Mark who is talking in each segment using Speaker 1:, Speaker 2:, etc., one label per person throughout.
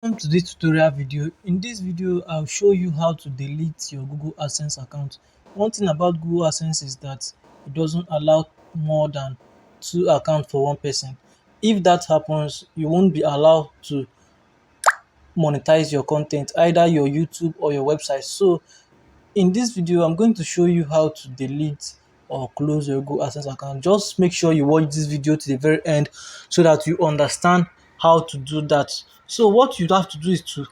Speaker 1: Welcome to this tutorial video. In this video, I'll show you how to delete your Google AdSense account. One thing about Google AdSense is that it doesn't allow more than two accounts for one person. If that happens, you won't be allowed to monetize your content, either your YouTube or your website. So in this video, I'm going to show you how to delete or close your Google AdSense account. Just make sure you watch this video to the very end so that you understand how to do that. So what you have to do is to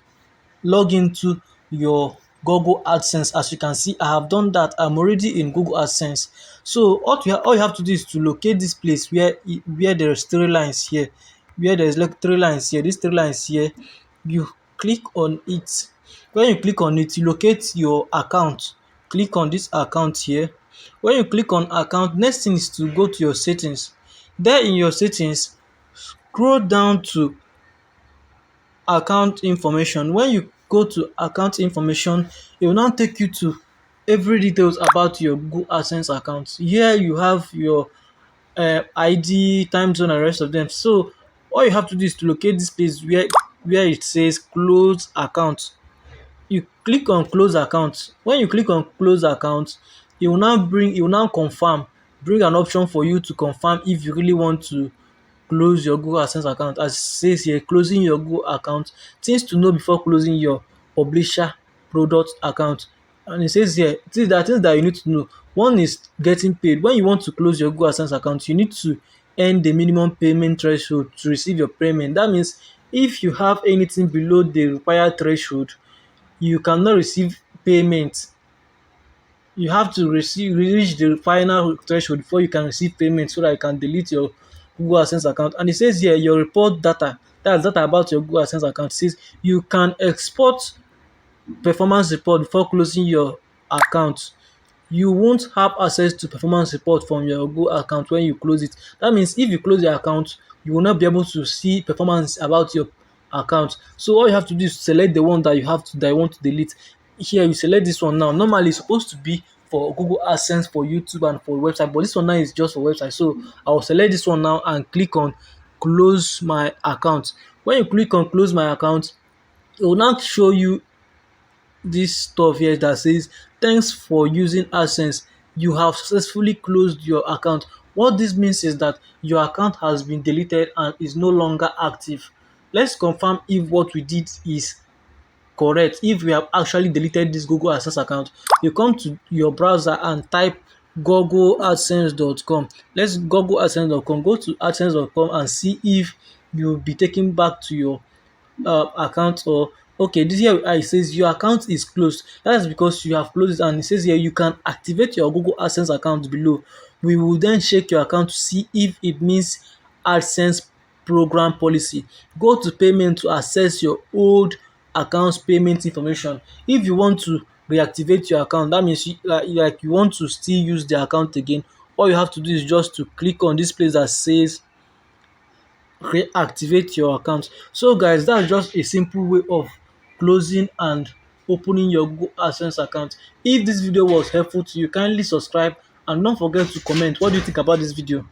Speaker 1: log into your Google AdSense. As you can see, I have done that. I'm already in Google AdSense. So all you have to do is to locate this place where there's three lines here, where there's like three lines here. These three lines here, you click on it. When you click on it, you locate your account. Click on this account here. When you click on account, next thing is to go to your settings. There in your settings, scroll down to account information. When you go to account information, it will now take you to every details about your Google AdSense account. Here you have your ID, time zone, and rest of them. So all you have to do is to locate this place where it says close account. You click on close account. When you click on close account, it will now confirm, bring an option for you to confirm if you really want to close your Google AdSense account. As it says here, closing your Google account, things to know before closing your publisher product account. And it says here, things that you need to know. One is getting paid. When you want to close your Google AdSense account, you need to earn the minimum payment threshold to receive your payment. That means if you have anything below the required threshold, you cannot receive payment. You have to reach the final threshold before you can receive payment so that you can delete your Google AdSense account. And it says here your report data, that's data about your Google AdSense account. It says you can export performance report before closing your account. You won't have access to performance report from your Google account when you close it. That means if you close your account, you will not be able to see performance about your account. So all you have to do is select the one that you want to delete. Here you select this one now. Normally it's supposed to be for Google AdSense, for YouTube, and for website, but this one now is just for website. So I will select this one now and click on close my account. When you click on close my account, it will now show you this stuff here that says thanks for using AdSense, you have successfully closed your account. What this means is that your account has been deleted and is no longer active. Let's confirm if what we did is correct. If we have actually deleted this Google AdSense account, you come to your browser and type googleadsense.com. Let's googleadsense.com. Go to adsense.com and see if you'll be taken back to your account. Or okay, this here it says your account is closed. That is because you have closed it, and it says here you can activate your Google AdSense account below. We will then check your account to see if it means AdSense program policy. Go to payment to access your old account's payment information. If you want to reactivate your account, that means like you want to still use the account again, all you have to do is just to click on this place that says reactivate your account. So guys, that's just a simple way of closing and opening your Google AdSense account. If this video was helpful to you, kindly subscribe and don't forget to comment. What do you think about this video?